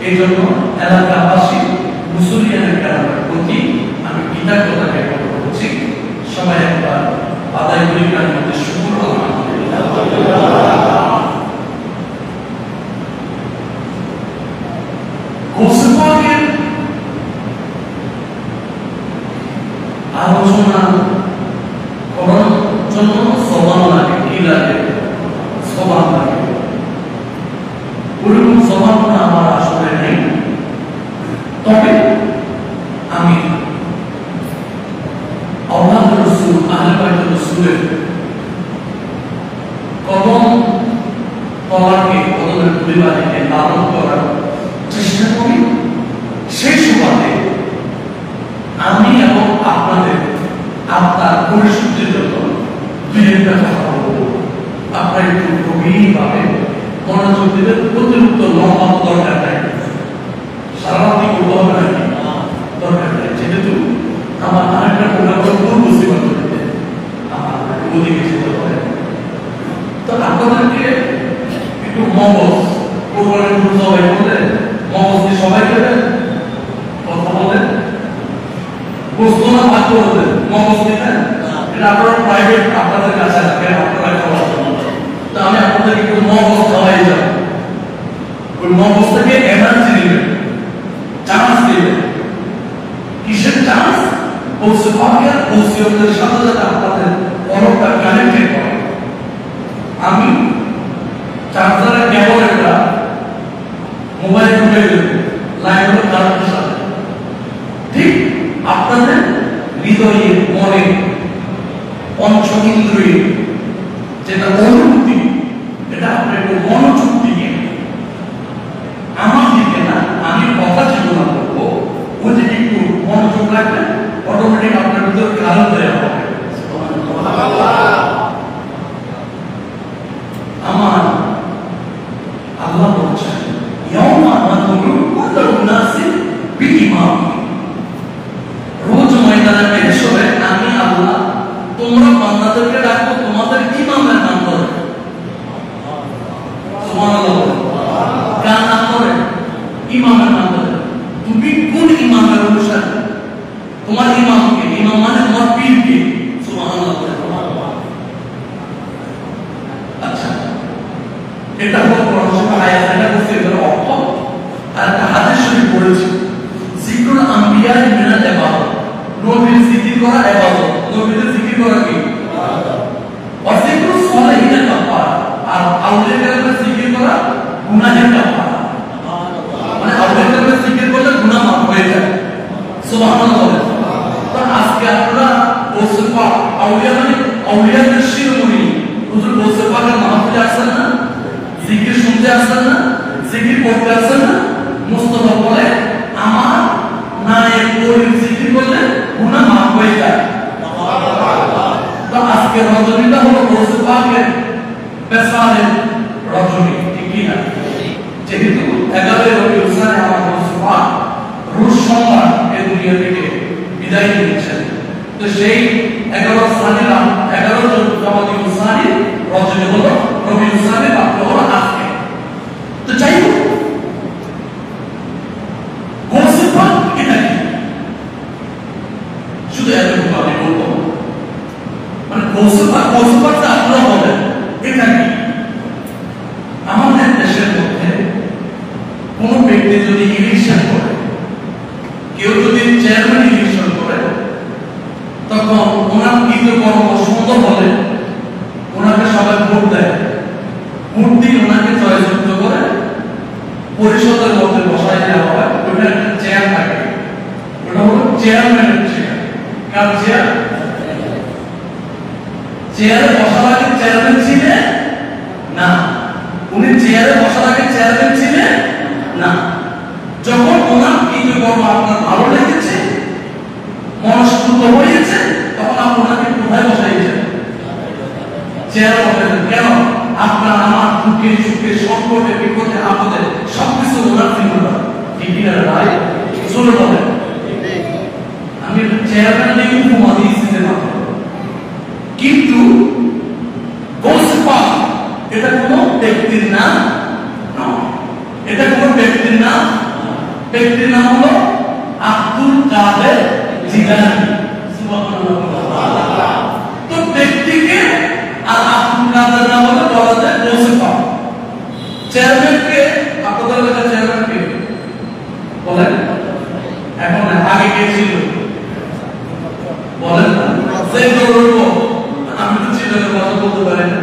এই জন্য এলাকাবাসী মুসলিয়ানের কারণে প্রতি আমি আলোচনা করার জন্য সবান লাগে, কি লাগে? সবান লাগে। ওরকম সবান আমার আসলে নেই। তবে আমি আল্লাহ রাসূল আহলে বাইত রাসূলের কদম তলাকে কদমের পরিবারকে লালন করার চেষ্টা করি। সেই সুবাদে আমি এবং আপনাদের আপনার পরিশুদ্ধির জন্য দুই একটা কথা বলবো। আপনার একটু গভীরভাবে মনোযোগ দিলে অতিরিক্ত লম্বা দরকার নাই, সারারাতি করতে হবে নাকি দরকার নাই। যেহেতু আমার আরেকটা প্রোগ্রাম পূর্ব সীমান্ত দিতে আমার ওদিকে যেতে হবে, তো আপনাদেরকে একটু মগজ প্রোগ্রামের সবাই বলে মগজ দিয়ে সবাই দেবেন, কথা বলেন, বুঝতো না ভাগ করে দেন, মগজ দিবেন। এটা আপনারা প্রাইভেট আপনাদের কাছে রাখেন, আপনারা খাওয়ার জন্য। তো আমি আপনাদের একটু মগজ খাওয়াই যাব। ওই মগজ থেকে এনার্জি দিবেন, চান্স দিবেন। কিসের চান্স? বলছে পাকের ওসিয়তের সাথে সাথে আপনাদের পরটা কানেক্টেড করে। আমি চার্জারের কেবল একটা মোবাইল ঢুকে দেব লাইন হলো কারেন্টের সাথে, ঠিক আপনাদের হৃদয়ে মনে পঞ্চ ইন্দ্রিয় যেটা অনুভূতি, এটা আপনি একটু মনোযোগ দিয়ে আমার দিকে না, আমি কথা চেতনা করবো, ওই দিকে একটু মনোযোগ রাখবেন, অটোমেটিক আপনার ভিতরে কারণ দেওয়া হবে। আমার আল্লাহ বলছেন ইয়াউমা নাদুরু কুল্লু নাসিন বিইমাম, রোজ ময়দানে পেশ হবে আমি আল্লাহ তোমরা বান্দাদেরকে ডাকবো তোমাদের ইমামের নাম ধরে। সুবহানাল্লাহ, কার নাম ধরে? ইমামের নাম ধরে। তুমি কোন ইমামের অনুসারী? তোমার ইমামকে, ইমাম মানে তোমার পীরকে। সুবহানাল্লাহ। আচ্ছা, এটা হলো কোরআনের আয়াত, এটা বলছে এর অর্থ। আর একটা হাদিস শরীফ পড়েছি, যিকরুল আম্বিয়া মিনাল ইবাদত, নবীর জিকির করা ইবাদত, নবীর জিকির করা কি ইবাদত। আর যিকরুল সালিহিন কাফারা, আর আউলিয়া কেরামের জিকির করা গুনাহের কাফারা। মানে আউলিয়া কেরামের জিকির করলে গুনাহ মাফ হয়ে যায়। সুবহানাল্লাহ। তো আজকে আপনারা বলতে পার আউলিয়া মানে আউলিয়াদের শিরোমণি হুজুর বলতে পারেন মাহফিলে আসেন না, জিকির শুনতে আসেন না, জিকির করতে আসেন না। মুস্তাফা বলে আমার নায়েব ওলির জিকির করলে গুনাহ মাফ হয়ে যায়। তো আজকে রজনীটা হলো বলতে পাকের বেসালের রজনী, ঠিক কি না? যেহেতু 11 রবিউল সানি আমার বলতে পাক রুশ সম্রাট এই দুনিয়া থেকে বিদায় নিয়েছেন, তো সেই 11 সানিরা 11 রবিউল সানি রজনী হলো রবিউল সানি রাত হলো আজকে। তো যাই হোক, গোসপাক এটা কি? শুধু এতটুকু আমি বলবো, মানে গোসপাকটা আপনারা বলেন এটা কি? আমাদের দেশের মধ্যে কোনো ব্যক্তি যদি ইলেকশন করে, কেউ যদি চেয়ারম্যান ইলেকশন করে, তখন ওনার কৃতকর্ম সুন্দর হলে ওনাকে সবাই ভোট দেয়, ভোট দিয়ে ওনাকে জয়যুক্ত করে পরিষদের মধ্যে বসাই দেওয়া হয়। ওটা একটা চেয়ার থাকে, ওটা হলো চেয়ারম্যানের চেয়ার। কার চেয়ার? চেয়ারে বসার আগে চেয়ারম্যান ছিলেন না, উনি চেয়ারে বসার আগে চেয়ারম্যান ছিলেন না। যখন ওনার কৃতকর্ম আপনার ভালো লেগেছে, মনস্ফূর্ত হয়েছে, তখন আপনি ওনাকে কোথায় বসাইছেন? চেয়ারে বসাইছেন। কেন? আপনার আমার দুঃখে সুখে সংকটে বিপদে আপদে সবকিছু ওনার ফিরে, ঠিক না ভাই? চলে বলেন। আমি চেয়ারম্যান নিয়ে উপমা দিয়েছিলেন, কিন্তু গোসপাক এটা কোনো ব্যক্তির নাম নয়, এটা কোনো ব্যক্তির নাম। ব্যক্তির নাম হলো আব্দুল কাদের জিলানী। সুবহানাল্লাহ। তো ব্যক্তিকে আর আব্দুল কাদের নাম হলো বলা যায় গোসপাক। চেয়ারম্যানকে আপনাদের এলাকার চেয়ারম্যানকে বলেন, এখন আগে কে ছিল? বলেন না যে রইব আমি তো চিন্তার কথা বলতে পারি না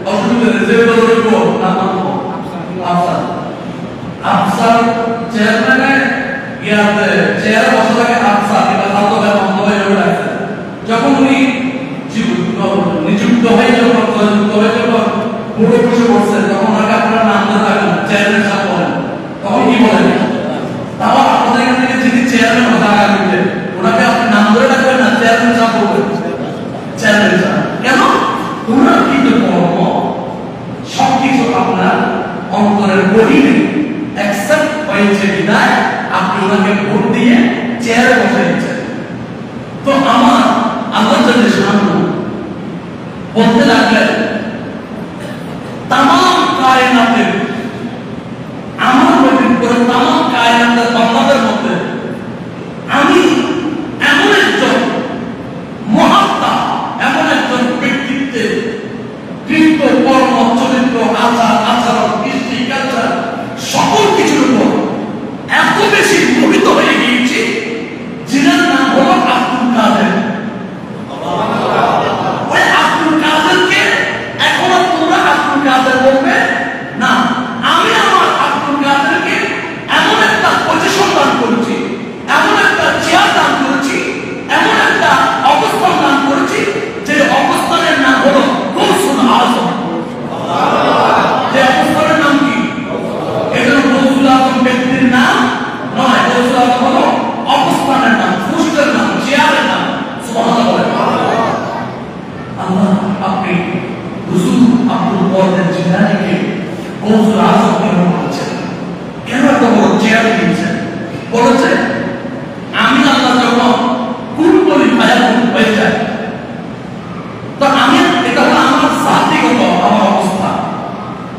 অসুবিধা নেই যে রইব না মানবো আফসার আফসার চেয়ারম্যানে ইয়াতে চেয়ারে বসে থাকে আফসার এটা খাদ্য ব্যবহার হয়ে যাবে যখন উনি নিযুক্ত হয়ে যখন পুরো বসে বসছেন তখন ওনাকে আপনার নাম ধরে থাকেন চেয়ারম্যান সাহেব বলেন তখন কি বলেন তাও আপনাদের এখান থেকে যিনি চেয়ারম্যান হতে আগামীতে ওনাকে আপনি নাম ধরে রাখবেন না চেয়ারম্যান সাহেব বলবেন চেয়ারম্যান সাহেব কেন ওনার কিন্তু কর্ম সবকিছু আপনার অন্তরের গভীরে অ্যাকসেপ্ট হয়েছে বিদায় আপনি ওনাকে ভোট দিয়ে চেয়ারে বসে দিচ্ছেন তো আমার আল্লাহ জানে শানু বলতে লাগলেন तमाम কায়নাতে আমার নবীর পরে तमाम কায়নাতের বান্দাদের মধ্যে আমি এমন একজন মহাত্মা এমন একজন ব্যক্তিত্বে কৃত্য কর্ম চরিত্র আচার আচরণ কৃষ্টি কালচার সকল কিছুর উপর এত বেশি মোহিত হয়ে গিয়েছি যিনার নাম হলো আব্দুল কাদের ওই আব্দুল কাদেরকে এখন তোমরা আব্দুল কাদের বলবে না আমি আমার আব্দুল কাদেরকে এমন একটা পজিশন দান করেছি এমন একটা চেয়ার দান করেছি এমন একটা অবস্থান দান করেছি যে অবস্থানের নাম হলো গৌসুল আজম যে অবস্থানের নাম কি এজন্য গৌসুল আজম ব্যক্তির নাম নয় গৌসুল আজম হলো অবস্থানের নাম পোস্টের নাম চেয়ারের নাম সুবহানাল্লাহ আল্লাহ আপনি হুজুর আব্দুল কাদের জিলানীকে গৌসুল আজম কেন বলেছেন কেন এত বড় চেয়ারে দিয়েছেন বলেছে আমি আল্লাহ যখন কোন বলি ফায়াকুন হয়ে যায় তো আমি এটা হলো আমার জাতিগত আমার অবস্থা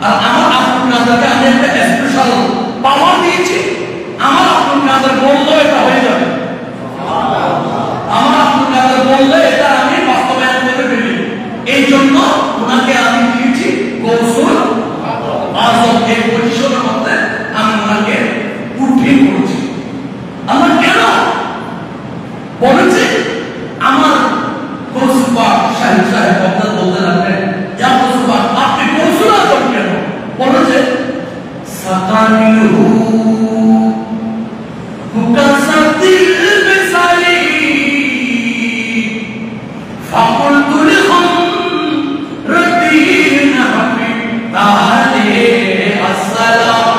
আর আমার আব্দুল কাদেরকে আমি একটা স্পেশাল পাওয়ার দিয়েছি আমার আব্দুল কাদের বললে এটা হয়ে যাবে আমার আব্দুল কাদের বললে এটা আমি বাস্তবায়ন করতে পারি এই জন্য ওনাকে আমি দিয়েছি গৌসুল আজম এই পজিশনের মধ্যে আমি ওনাকে উঠিয়ে পড়েছি আমার কেন বলেছে আমার গৌসুল পাক সাহেব সাহেব আপনার বলতে লাগলেন ইয়া গৌসুল পাক আপনি গৌসুল আজম কেন বলেছে সাকানিহু মুকাসাতিল বিসালি فقلت لخمرتين حبيب تعالي السلام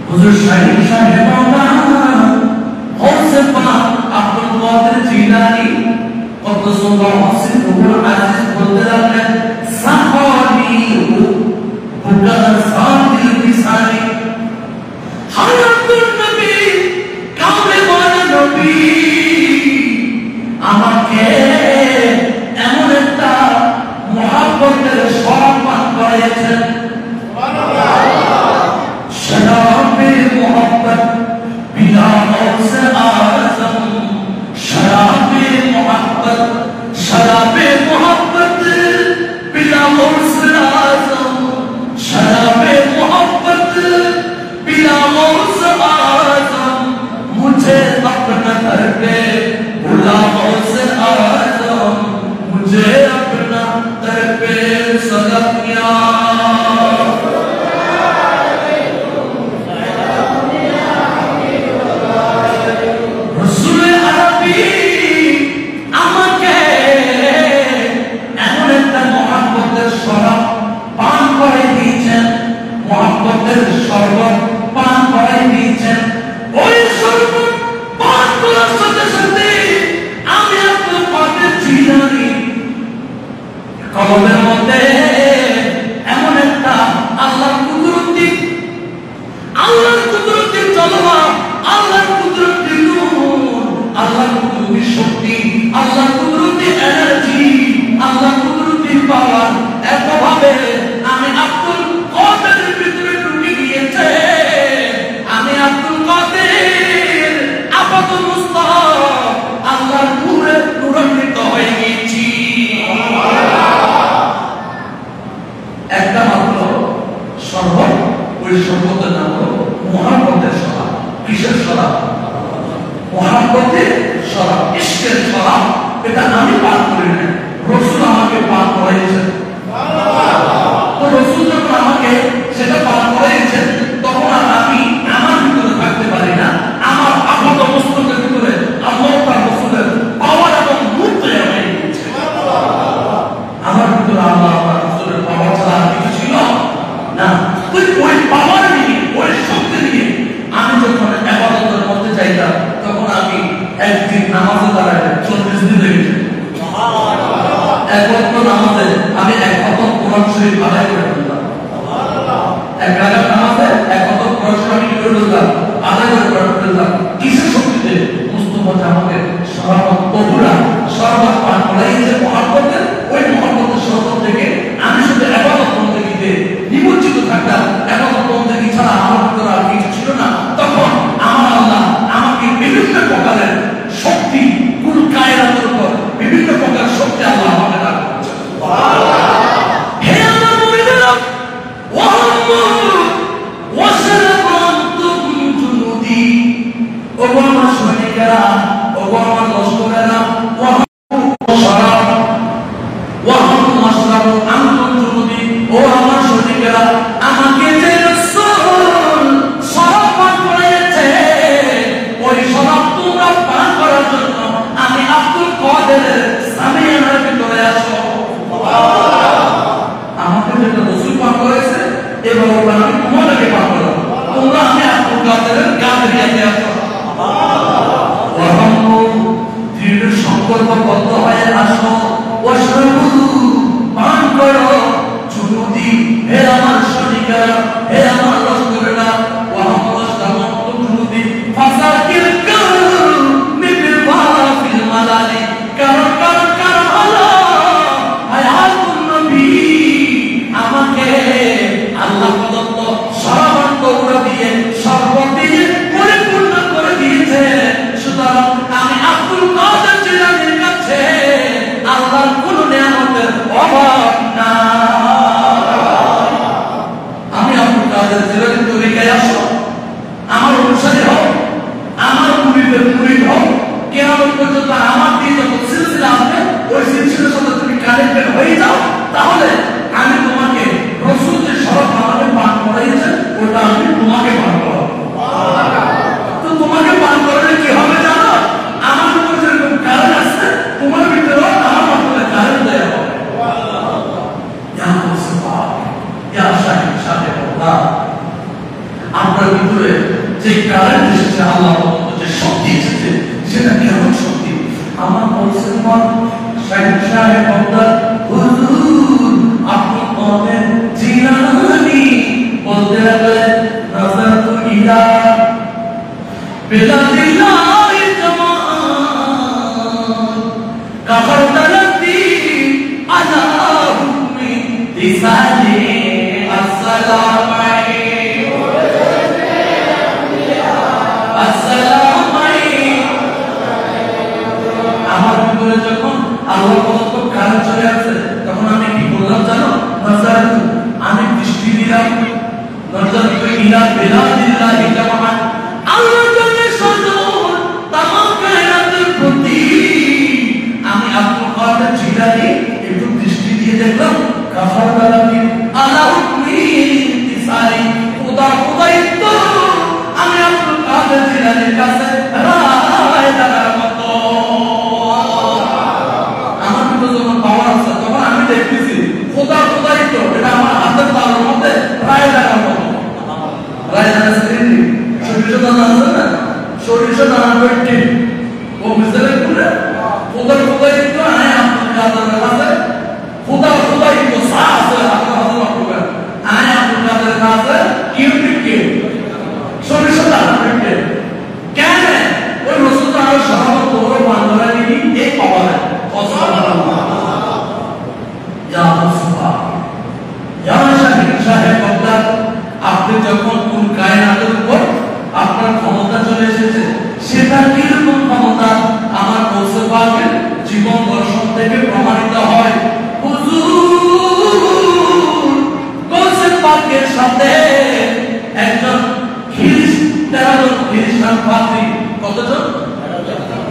হুজুর শাহিদ সাহেব হোসেন পাক আব্দুল কাদের জিলানী কদ্দাসাল্লাহু সিররুল আজিজ বলতে লাগলেন সাহাবী মুকাসাতিল বিসালি হায়াতুন নবী কামে মানে নবী আমাকে এমন একটা মহব্বতের সম্মান করেছেন শরাবে মোহাম্মদ বিলা মৌসে আজম শরাবে মোহাম্মদ বিলা মৌসে আজম শরাবে মোহাম্মদ बिला मौज़ आज़म मुझे अपना कर दे बुला मौज़ आज़म मुझे अपना कर दे सदकिया रसूल अरबी আমাকে এমন একটা মহব্বতের শরব পান করে দিয়েছেন মহব্বতের শরবত পান করে দিয়েছেন ওই শরবত পান করার সাথে সাথে আমি আপনার পাতে জিলানী কলমের মধ্যে এমন একটা আল্লাহর কুদরতি জলওয়া আল্লাহর কুদরতি নূর আল্লাহর কুদরতি শক্তি আল্লাহর কুদরতি এনার্জি আল্লাহর কুদরতি পাওয়ার এত ভাবে আমি আব্দুল কাদেরের ভিতরে ঢুকে গিয়েছে আমি আব্দুল কাদের আপাতত মহব্বতের শরাব, ইশকের শরাব, এটা আমি পান করি না, রাসূল আমাকে পান করাইছেন। তো রাসূল যখন আমাকে সেটা পান করাইছেন, তখন আর আমি আমার ভিতরে থাকতে পারি না, আমার আপাত অবস্থার ভিতরে আল্লাহ তার রাসূলের পাওয়ার এবং নূর তৈরি হয়ে গেছে। আমার ভিতরে আল্লাহ তার রাসূলের পাওয়ার ছাড়া আর কিছু ছিল না। ওই পাওয়ার নিয়ে, ওই শক্তি নিয়ে আমি যখন ইবাদতের মধ্যে যাইতাম, তখন আমি একদিন নামাজে দাঁড়ায় 40 দিন লেগেছে। এক ওয়াক্ত নামাজে আমি এক খতম কোরআন শরীফ আদায় করে ফেললাম। এক রাকাত নামাজে এক খতম কোরআন শরীফ আমি করে ফেললাম, আদায় করে ফেললাম। কিসের শক্তিতে? মুস্তাফা আমাকে শরবত বহুরা শরবত পান করাইছে মহব্বতের, ওই মহব্বতের শরবত থেকে আমি শুধু ইবাদত বন্দেগীতে নিমজ্জিত থাকতাম। ইবাদত বন্দেগী ছাড়া আমার ভিতরে আর কিছু ছিল না। তখন আমার আল্লাহ আমাকে বিভিন্ন প্রকারের শক্তি, কুল কায়নাতের উপর বিভিন্ন প্রকার শক্তি আল্লাহ আমাকে দান করেছেন। হে আমার মুমিনেরা, ওগো আমার সৈনিকেরা, ওগো আমার লস্করেরা, ও আমার সৈনিকেরা, আমাকে যে রাসূল শরাব পান করাইছে, ওই শরাব তোমরা পান করার জন্য আমি আব্দুল কাদের সামিয়ানার ভিতরে আসো। আমাকে যেটা রাসূল পান করাইছে, এবার আমি তোমাদেরকে পান করাবো। তোমরা আমি আব্দুল কাদেরের গাদরিয়াতে আসো। দৃঢ় সংকল্পবদ্ধ হয়ে আসো। পান করো জুনুদি, হে আমার সৈনিকেরা, হে আমার লস্করেরা, জুনুদি ফাসাকিল কালমি বিল মালালি, কারণ হলো হায়াতুন নবী, আমাকে আল্লাহ প্রদত্ত শরবত গৌরা দিয়ে, শরবত দিয়ে পরিপূর্ণ করে দিয়েছে। সুতরাং আমি আব্দুল কাদের জিলানীর কাছে আল্লাহর কোন নিয়ামতের অভাব না। আমি আব্দুল কাদের জিলানীর তরিকায় আসো, আমার অনুসারী হও, আমার মুরিদের মুরিদ হও। কিয়ামত পর্যন্ত আমার দিয়ে যত সিলসিলা আছে, ওই সিলসিলার সাথে তুমি কানেক্টেড হয়ে যাও, তাহলে আমি তোমাকে রাসূল যে শরবত আমাকে পান করাইছে, ওটা আমি তোমাকে পান করাবো। তো তোমাকে পান করলে কি হবে জানো? আমার উপর যেরকম কারেন্ট আছে, তোমার ভিতরেও আমার মাধ্যমে কারেন্ট দেয়া হবে। আপনার ভিতরে যে কারেন্ট এসেছে, আল্লাহ যে শক্তি এসেছে, সেটা কেমন শক্তি? আমার বলছেন সাহেব হুজুর, আপনি বলেন জিলানী বলতে লাগলেন, নাযারতু ইলা বিলাদিল্লাহি জামাআত কাফারতালাতি আলা হুকমি তিসালি আসসালামু আলাইকুম আসসালামু আলাইকুম। আমার ভিতরে যখন আল্লাহ প্রদত্ত কারণ চলে আসে, তখন আমি কি বললাম জানো? নাযারতু, আমি দৃষ্টি দিলাম, নাযারতু ইলা বিলাদিল্লাহি জামাআত, আল্লাহ জানে সদর তামাম কায়নাতের প্রতি আমি আব্দুল কাদের জিলানী একটু দৃষ্টি দিয়ে দেখলাম, কাফারতালাতি আলা হুকমি তিসালি, খুদাইত্ব আমি আব্দুল কাদের জিলানীর কাছে রায় দাঁড়ার মতো। আমার ভিতরে যখন পাওয়ার আছে, তখন আমি দেখতেছি খুদাইত্ব এটা আমার হাতের তালুর মধ্যে রায় দাঁড়ার মতো। রায় দাঁড়া সরিষা দানা আছে না, সরিষা দানা পেটে ও মিশালে করে খুদাইত্ব আয় আব্দুল কাদের কাছে, খুদাইত্ব সা আছে আপনার হাতে মাপবে, আয় আব্দুল কাদের কাছে কি সরিষা দানা পেটে কেন? ওই রাসূল তাআলা শরবত তোর বান্দরা নিয়ে এই পাওয়া সুবহানাল্লাহ। ইয়া সুবহান, ইয়া সাহেব বাগদাদ, আপনি যখন কোন কায়নাতের উপর আপনার ক্ষমতা চলে এসেছে, সেটা কিরকম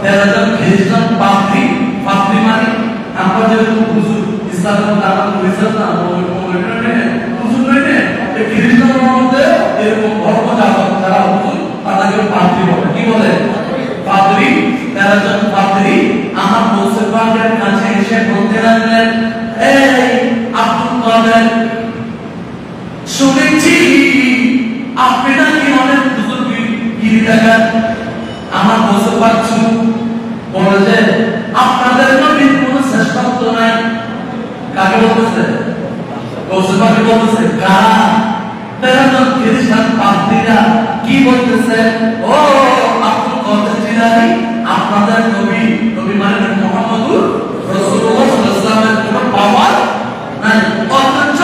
13 জন খ্রিস্টান পাদ্রী, পাদ্রী মানে আমরা যেরকম হুজুর ইসলামের নাম করেছেন না, হুজুর নয় না, এই খ্রিস্টান মধ্যে এরকম ধর্ম যারা হুজুর তাদেরকে পাদ্রী বলে। কি বলে? পাদ্রী। 13 জন পাদ্রী আমার গৌসে পাকের কাছে এসে বলতে লাগলেন, এই আব্দুল কাদের, শুনেছি আপনি নাকি অনেক হুজুর গিরি দেখান। আমার গৌসে পাক বলে যে আপনাদের নবীর কোনো শ্রেষ্ঠত্ব নাই। কাকে বলতেছে? গৌসে পাকে বলতেছে। কারা? 13 জন খ্রিস্টান পাদ্রীরা কি বলতেছে? ও আব্দুল কাদের জিলানী, আপনাদের নবী, নবী মানে মুহাম্মদুর রাসূলুল্লাহ সাল্লাল্লাহু আলাইহি ওয়াসাল্লামের কোনো পাওয়ার নাই। অথচ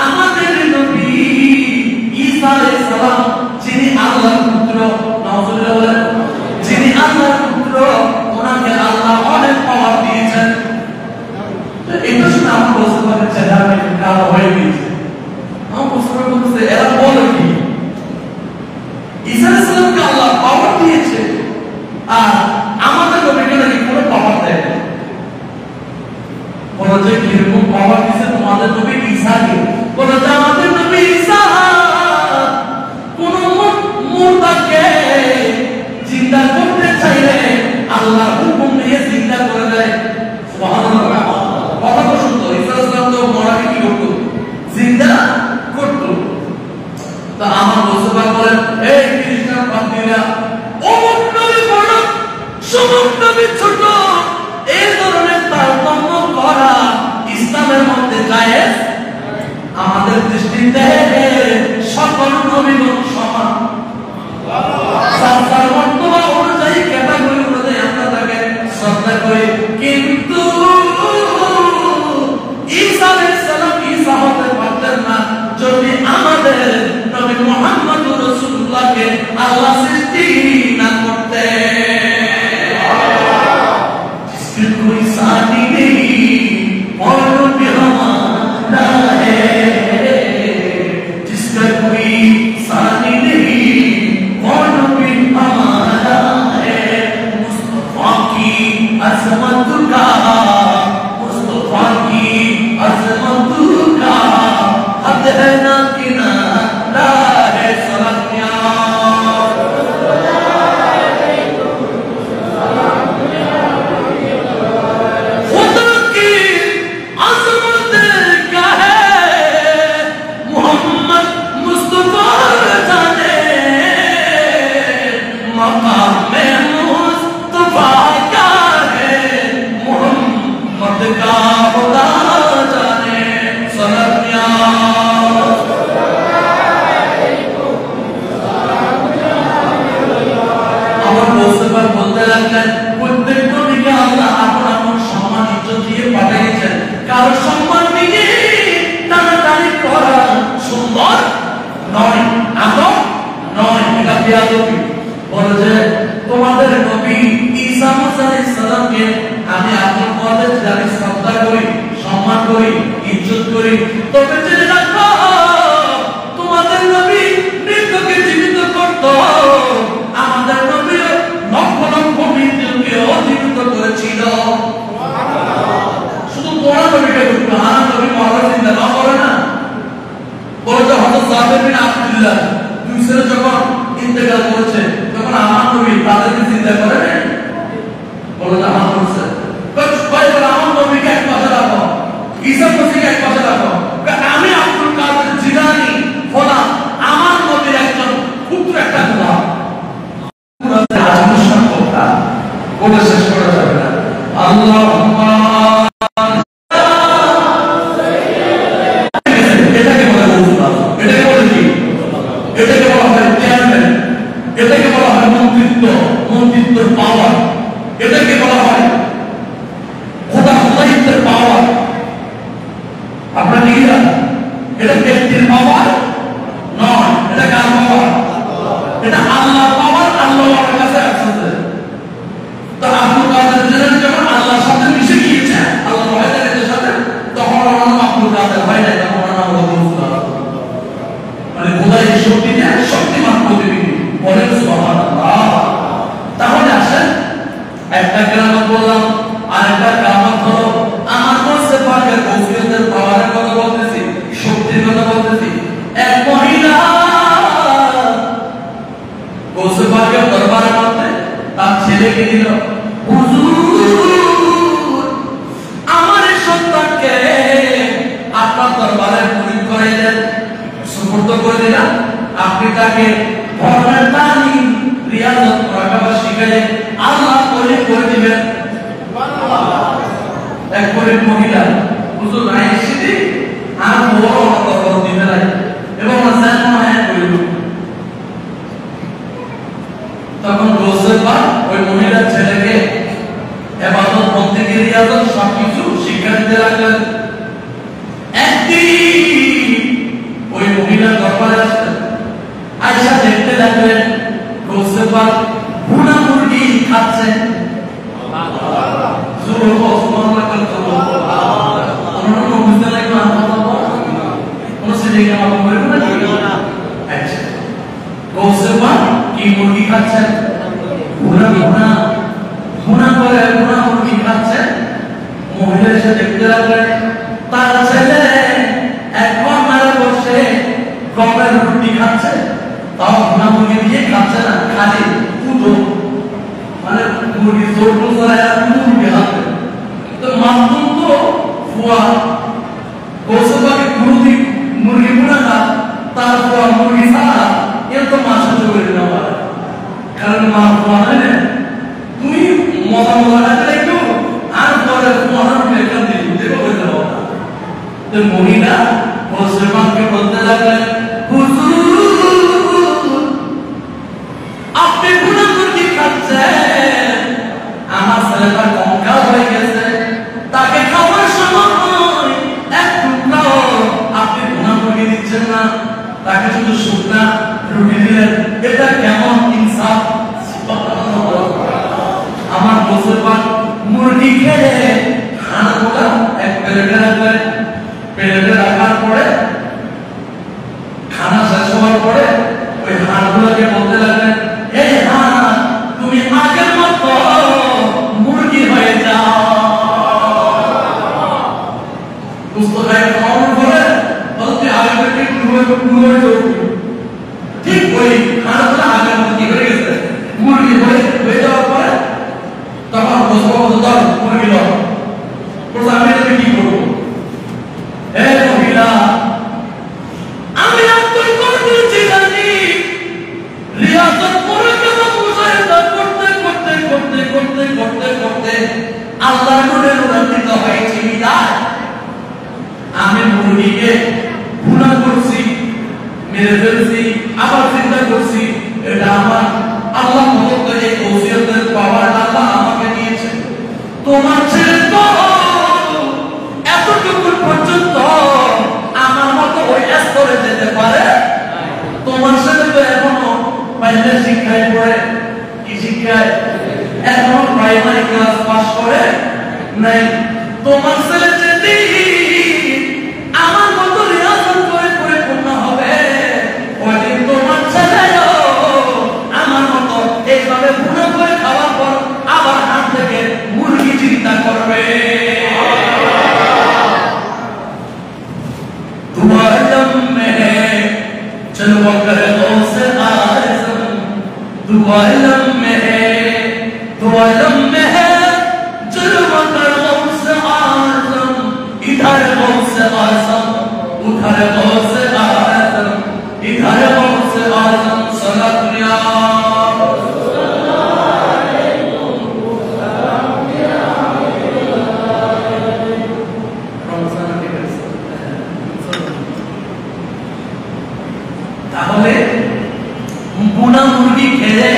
আমাদের নবী ঈসা আলাইহিস সালাম, যিনি আল্লাহর পুত্র, নাউজুবিল্লাহ বলেন, যিনি আল্লাহর পুত্র, ওনাকে আল্লাহ অনেক পাওয়ার দিয়েছেন। এটা শুনে আমার বলতে পারে চেহারা কালো হয়ে গিয়েছে। আমার প্রশ্ন করতেছে, এরা বলে কি ঈসা আলাইহিস সালামকে আল্লাহ পাওয়ার দিয়েছে আর আমাদের নবীকে নাকি কোনো পাওয়ার দেয় না? বলে যে কিরকম পাওয়ার দিয়েছে তোমাদের নবী ঈসাকে? বলে যে আমাদের নবী ঈসা কোন মুর্দাকে জিন্দা করতে চাইলে আল্লাহর হুকুম নিয়ে জিন্দা করে দেয়। সুবহানাল্লাহ। কথা তো শুনতো, ঈসা আলাইহিস সালাম তো মরাকে কি করতো? জিন্দা করতো। তা আমার মুসলমান বলেন, এই খ্রিস্টান পাদ্রীরা, অমুক নবী বড়, সমুক নবী ছোট, এই ধরনের তারতম্য করা ইসলামের মধ্যে জায়েজ? আমাদের দৃষ্টিতে সকল নবীগণ সমান। সার মর্তবা অনুযায়ী ক্যাটাগরি অনুযায়ী আমরা তাকে শ্রদ্ধা করি, কিন্তু ঈসা আলাইহিস সালাম ঈসা হতে পারতেন না যদি আমাদের নবী মুহাম্মদুর রাসূলুল্লাহকে আল্লাহ সৃষ্টি না করতেন। जिसके कोई साथी नहीं और भी हमारा है, जिसका कोई साथी नहीं और भी हमारा है, मुस्तफा की अजमत का, मुस्तफा की अजमत का हद है ना किनारा है। सलामिया তোমাদের নবী ঈসা আলাইহিস সালামকে আমি আপনার পথে জানি শ্রদ্ধা করি, সম্মান করি, ইজ্জত করি, তবে জেনে রাখো তোমাদের নবী মৃতকে জীবিত করত, আমাদের নবী লক্ষ লক্ষ মৃতকে জীবিত করেছিল। শুধু তোমার নবীকে করতো, আমার নবী মরার চিন্তা না করে না। বলে যে হযরত জাবের বিন আব্দুল্লাহ দুই ছেলে যখন ইন্তেকাল করেছে, তখন আমার নবী তাদেরকে চিন্তা করে নাই? বলে যে আমার করছে, আমার নবীকে এক পাশে রাখো, ঈসা মসিহকে এক পাশে রাখো, আমি আব্দুল কাদের জিলানী হলাম আমার নবীর একজন পুত্র, একটা গোলাম। বলে শেষ করা যাবে না। আল্লাহুম্মা এটাকে বলা হয় চেয়ারম্যান, এটাকে বলা হয় মন্ত্রিত্ব, মন্ত্রিত্বের পাওয়ার, এটাকে বলা হয় খোদা খোদাইত্বের পাওয়ার। আপনারা কি জানেন? এটা ব্যক্তির পাওয়ার নয়, এটা কার পাওয়ার? এটা আল্লাহর পাওয়ার। আল্লাহর কাছে আছে। তো আব্দুল কাদের জিলানী যখন আল্লাহর সাথে মিশে গিয়েছে, আল্লাহর ওয়াহিদাতের সাথে, তখন ওনার নাম আব্দুল কাদের হয় না, তখন ওনার নাম রাসূলুল্লাহ। মানে খোদাই শক্তি দেয়, শক্তিমান প্রতিনিধি। বলেন সুবহানাল্লাহ। তাহলে ডেকে দিল, হুজুর আমার এই সন্তানকে আপনার দরবারে মুরিদ করে দেন, সুপুর্দ করে দিলাম। আপনি তাকে ধর্মের তালিম রিয়াজত মুরাকাবা শিখালে আল্লাহ করে দিবেন। এক গরিব মহিলা হুজুর আইসিটি আর বড় দরবার দিতে লাগে এবং তখন রোজেবার ওই মহিলার ছেলেকে ইবাদত বন্দেগী রিয়াজত সবকিছু শিক্ষা দিতে লাগলেন। একদিন ওই মহিলা দরবারে আসলেন, আয়েশা দেখতে লাগলেন রোজেবার ভুনা মুরগি খাচ্ছেন। কি মুরগি খাচ্ছেন? ভুনা ভুনা ভুনা করে ভুনা মুরগি খাচ্ছেন। মহিলা এসে দেখতে লাগলেন তার ছেলে একবার মেরে বসে গমের রুটি খাচ্ছে, তাও ভুনা মুরগি দিয়ে খাচ্ছে না, খালি পুজো মানে মুরগি জোর করে মুরগি খাচ্ছে। তো মাধ্যম তো ফুয়া গোসবাকে মুরগি মুরগি ভুনা খা, তারপর মুরগি ছাড়া এর তো মা সহ্য করে না পারে, কারণ মা ফুয়া হয় না। তুমি মজা মজা খাতে একটু আর পরে মহান একটা দিন দেখো হয়ে যাবো না। তো মহিলা গোসবাকে বলতে লাগলেন, হুজুর আপনি ভুনা মুরগি খাচ্ছেন, আমার ছেলেটা কঙ্কা হয়ে গেছে, তাকে খাওয়ার সময় এক টুকরাও আপনি ভুনা মুরগি দিচ্ছেন না, তাকে শুধু শুকনা রুটি দিলেন, এটা কেমন ইনসাফ? আমার মুসলমান মুরগি খেলে হাড়গুলা এক প্লেটে রাখলেন, প্লেটে রাখার পরে খানা শেষ হওয়ার পরে ওই হাড়গুলাকে বলতে লাগলেন, এই হাড় তুমি আগের মতো মুরগি হয়ে যাও। ঠিক ওই হাড়গুলা আগের মতো কি হয়ে গেছে, মুরগি হয়ে যাওয়ার পরে তখন মুরগি লো আমি এটাকে কি করবো? মহিলা আমি আপনার করতে জানি রিয়াজত করে কেন মুজাহিদা করতে করতে করতে করতে করতে করতে আল্লাহর নূরে নূরান্বিত হয়েছি বিদায় আমি মুরগিকে ভুনা করছি, মেরে ফেলছি, আবার চিন্তা করছি এটা আমার আল্লাহ মত এই ওসিয়তের পাওয়ার আল্লাহ আমাকে দিয়েছে। তোমার ছেলে তো এতটুকু পর্যন্ত আমার মতো ওই স্তরে যেতে পারে, তোমার ছেলে তো এখনো বাইরে শিক্ষায় পড়ে, কি শিক্ষায় এখনো প্রাইমারি ক্লাস পাস করে নাই। তোমার ছেলে যদি আমার মতো রিয়াজত করে পরিপূর্ণ হবে, ওইদিন তোমার ছেলেও আমার মতো এইভাবে ভুনা করে খাওয়ার পর আবার হাত থেকে মুরগি চিন্তা করবে। দুয়ারম মে চলওয়া করে গৌসে আজম, দুয়ারম মে চলওয়া করে গৌসে আজম, ইধর গৌসে আজম উধর গৌসে আজম, ইধর গৌসে আজম সালাতুল্লাহ তাহলে বুনা মুরগি খেলে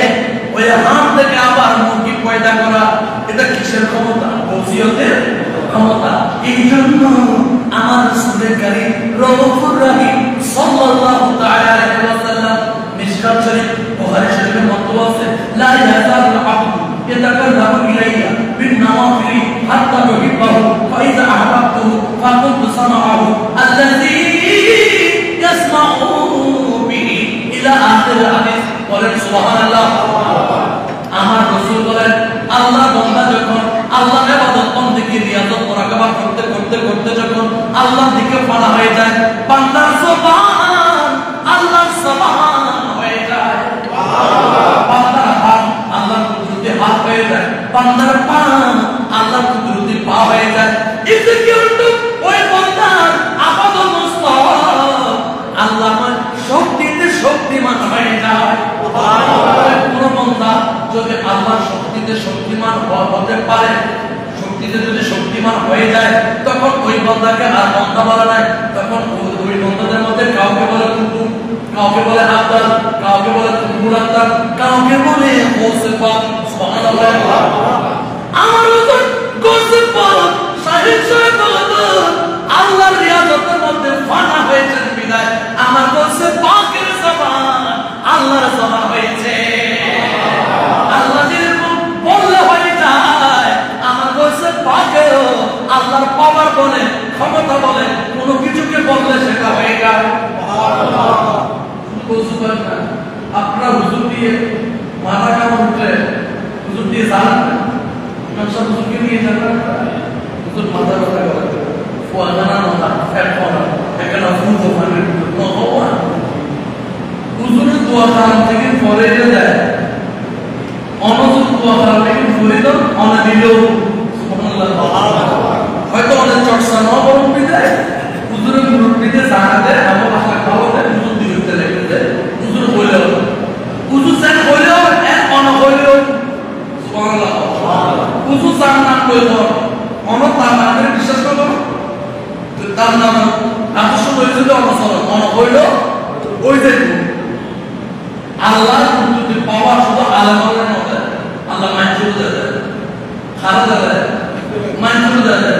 ওই হাত থেকে আবার মুরগি পয়দা করা, এটা কিসের ক্ষমতা? ওসিয়তের ক্ষমতা। এই জন্য আমার রাসূলের কারীম রউফুর রহিম সাল্লাল্লাহু তাআলা আলাইহি ওয়াসাল্লাম মিশকাত শরীফ বুখারী শরীফের মধ্যে আছে, লা ইয়াযালু আবদু ইয়াতাকাররাবু ইলাইয়া বিন নওয়াফিল হাত্তা ইউহিব্বাহু ফাইযা আহবাবতুহু ফাকুনতু সামাআহু আল্লাযী ইয়াসমাউ বিহি ইলা আখির হাদিস। বলেন সুবহানাল্লাহ। আমার রাসূল বলেন আল্লাহ বান্দা যখন আল্লাহর ইবাদত বন্দেগী রিয়াজত মুরাকাবা করতে করতে করতে যখন আল্লাহর দিকে পাড়া হয়ে যায়, বান্দার সুবহান আল্লাহর সুবহান হয়ে যায়। বান্দার হাত আল্লাহর কুদরতে হাত হয়ে আর বন্ধা বলা নাই, তখন ওই বন্ধাদের মধ্যে কাউকে বলে কুকুর, কাউকে বলে আব্দাল, কাউকে বলে কুকুর আব্দাল, কাউকে বলে গোসে পাক। সুবহানাল্লাহ। আমার হুজুর গোসে পাক সাহেব সাহেব আল্লাহর রিয়াজতের মধ্যে ফানা হয়েছে বিদায় আমার গোসে পাকের জবান আল্লাহর জবান হয়েছে। আল্লাহ যেরকম বললে হয়ে যায়, আমার গোসে পাকেও আল্লাহর পাওয়ার বলে, ক্ষমতা বলে, কোনো কিছুকে বললে সেটা হয়ে যায়। আপনার হুজুর দিয়ে মাথা কেমন উঠলে হুজুর দিয়ে জানান না, সব হুজুরকে নিয়ে যাবেন, হুজুর মাথা কথা বলে ফুয়ানা না ফ্যাট করা এখানে ফুল ওখানে হুজুরের দোয়া কালাম থেকে পরে যায়, অনজুর দোয়া কালাম থেকে ঘুরে দাও অনা দিলেও হয়তো অনেক চর্চা না বরং বিদায় হুজুরের মুরব্বীদের জানা দেয়, আমার আসলে খাওয়া দেয়, হুজুর দিতে লেগে দেয়, হুজুর হইলেও হুজুর যেন হইলেও এক অনা হইলেও হুজুর যার নাম হইল অন তার নামের বিশ্বাস করবো তার নাম আদর্শ হয়েছিল অনুসরণ অন হইল ওই যে আল্লাহ যদি পাওয়া শুধু আলামের মধ্যে আল্লাহ মাইজুর দেয়, খারাপ দেয়, মাইজুর দেয়।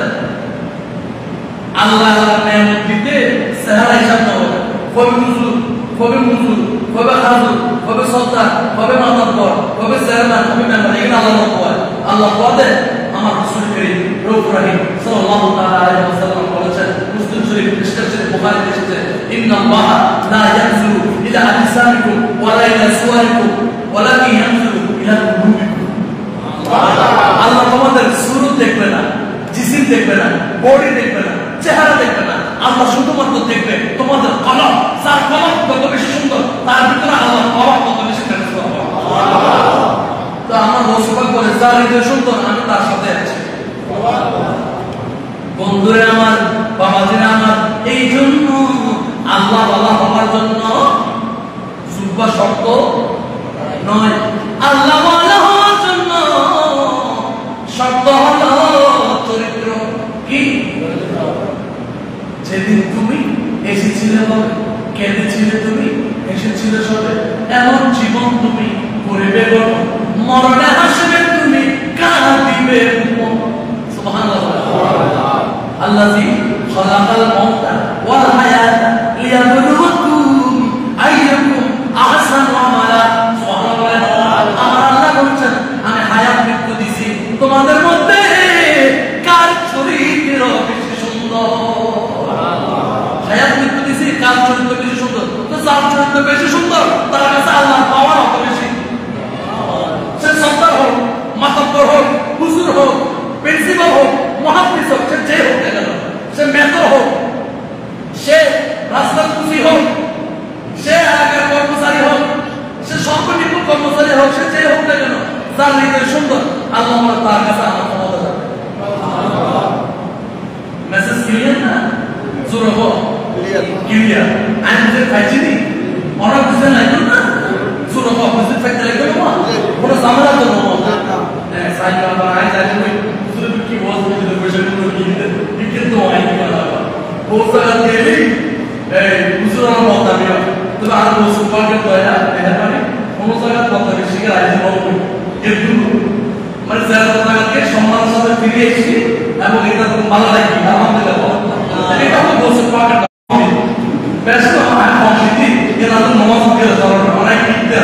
আল্লাহ নেয়ামত দিতে চেহারা হিসাব না হবে, কবে হুজুর, কবে মুজুর, কবে হাজুর, কবে সত্তা, কবে মাতাব্বর, কবে চেয়ারম্যান, কবে মেম্বার, এখানে আল্লাহ হয়। আল্লাহ পদে আমার রাসূল করিম রউফ রহিম সাল্লাল্লাহু তাআলা আলাইহি ওয়াসাল্লাম বলেছেন, মুসলিম শরীফ, মিশকাত শরীফ, বুখারীতে এসেছে, ইন্নাল্লাহা লা ইয়ানজুরু ইলা আজসামিকুম ওয়া লা ইলা সুওয়ারিকুম ওয়ালাকিন ইয়ানজুরু ইলা কুলুবিকুম। আল্লাহ তোমাদের সুরত দেখবে না, জিসিম দেখবে না, বডি দেখবে না, চেহারা দেখবে না, আল্লাহ শুধুমাত্র দেখবে তোমাদের কলম, যার কলম কত বেশি সুন্দর তার ভিতরে আল্লাহ পাওয়া কত বেশি ট্রান্সফার হবে। তো আমার রসুল বলে যার হৃদয় সুন্দর আমি তার সাথে আছি। বন্ধুরা আমার, বাবাজিরা আমার, এই জন্য আল্লাহ আল্লাহ হওয়ার জন্য সুবা শর্ত নয়, আল্লাহ আল্লাহ হওয়ার জন্য শর্ত হলো চরিত্র। কি? যেদিন তুমি এসেছিলে বলে, কেঁদেছিলে তুমি, এসেছিলে সবে, এমন জীবন তুমি করিবে গঠন, মরণে হাসবে তুমি, কাঁদিবে সুবহানাল্লাহ। আল্লাযী খালাকাল মাউতা ওয়াল হায়াতা লিয়াবলুয়াকুম আইয়ুকুম আহসানু আমালা। সুবহানাল্লাহ। আমার আল্লাহ বলেন আমি হায়াত মৃত্যু দিয়েছি তোমাদের মধ্যে কার চরিত্র বেশি সুন্দর। হায়াত মৃত্যু দিয়েছি কার চরিত্র বেশি সুন্দর, তো যার চরিত্র বেশি সুন্দর তার কাছে আল্লাহ পাওয়ার অত বেশি। সে সন্তান হোক, মাতাব্বর হোক, হুজুর হোক, প্রিন্সিপাল হোক, মুহাদ্দিস হোক, সে যে হোক না কেন, সে মেজর হোক, সে রাস্তার কুচি হোক, সে এলাকার কর্মচারী হোক, সে সর্বনিম্ন কর্মচারী হোক, সে যে হোক না কেন, যার হৃদয় সুন্দর আল্লাহ তার কাছে আমার ক্ষমতা যাবে। মেসেজ ক্লিয়ার না? জোর হোক ক্লিয়ার। আমি যে খাইছিনি ওরা বুঝতে লাগলো না, জোর হোক বুঝতে থাকতে লাগলো না, কোনো ঝামেলা তো না। সাইকেল বা আই জানি শুধু কি বলতে দিতে পয়সা কোনো কি কিন্তু আই কি বলা পৌঁছা গেলি এই বুঝুরা বলতা মিয়া তুমি আর বসু পাকে দয়া এটা মানে কোনো জায়গা কথা বেশি করে আইছে বলবো কিন্তু মানে যারা জায়গাকে সম্মানের সাথে ফিরে এসেছি এবং এটা খুব ভালো লাগে আলহামদুলিল্লাহ। এটা তো বসু পাকে ব্যস্ত হয় কমিটি এরা তো নমাজ পড়ে যাওয়ার অনেক কিনতে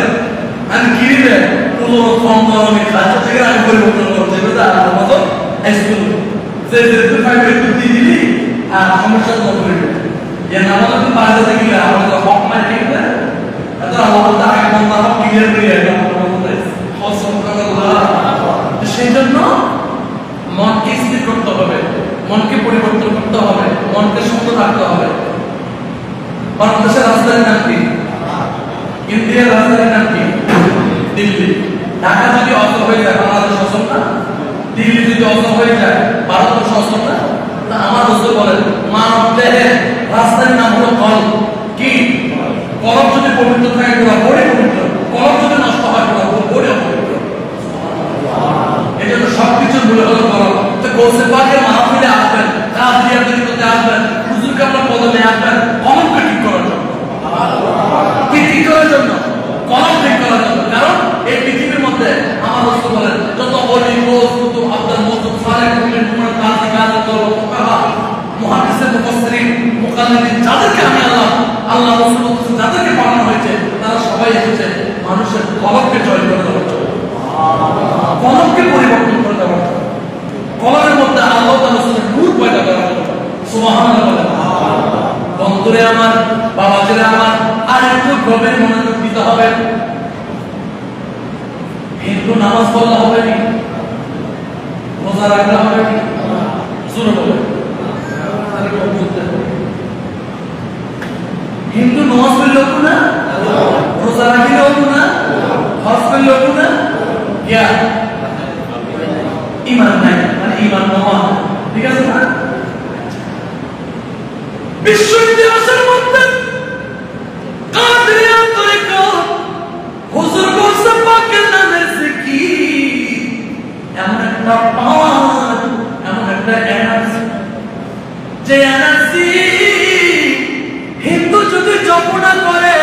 আমি কিনবে পুরো ফর্ম আমি খাচ্ছি থেকে আমি পরিবর্তন করতে হবে আর আমাদের স্কুল যে যে ফাইভে তুই দিলি আর সমস্যা দূর করবে যে নামাজ তো বাইরে থেকে গেলে আমাদের হক মানে ঠিক না এত আল্লাহ তাআলা এক বন্দা হক ক্লিয়ার করে একদম আমাদের সুবহানাল্লাহ। সেই জন্য মনকে স্থির করতে হবে, মনকে পরিবর্তন করতে হবে, মনকে সুন্দর রাখতে হবে। বাংলাদেশের রাজধানীর নাম কি? ইন্ডিয়ার রাজধানীর নাম কি? দিল্লি। ঢাকা যদি অচল হয়ে যায় বাংলাদেশ অচল না, দিল্লি যদি অচল হয়ে যায় ভারতবর্ষ অচল না। তা আমার রাসূল বলেন মানব দেহের রাজধানীর নাম হলো কলব। কি? কলব যদি পবিত্র থাকে পুরো বডি পবিত্র, কলব যদি নষ্ট হয় পুরো বডি অপবিত্র। এই জন্য সবকিছু ভুলে হলো কলব। তো গৌসে পাকের মাহফিলে আসবেন, কাজিয়াতুল করতে আসবেন, কলমকে জয় করে দেওয়ার জন্য, কলমকে পরিবর্তন করে দেওয়ার জন্য, কলমের মধ্যে আল্লাহ তাআলা নূর পয়দা করার জন্য। সুবহানাল্লাহ। বন্ধুরে আমার, বাবাজিরা আমার, আর একটু গভীর মনোযোগ দিতে হবে। হিন্দু নামাজ পড়লে হবে না, রোজা রাখলে হবে না, জোরে বলে হিন্দু নামাজ পড়লে হতো না, রোজা রাখলে হতো না, হজ করলে হতো না, ইমান নাই, মানে ইমান নয়, ঠিক আছে না? বিশ্ব ইতিহাসের মধ্যে কাদেরিয়া তরিকা হুজুর গৌসে পাকের নামের জিকির এমন একটা পাওয়ার, এমন একটা এনার্জি, যে এনার্জি হিন্দু যদি জপনা করে,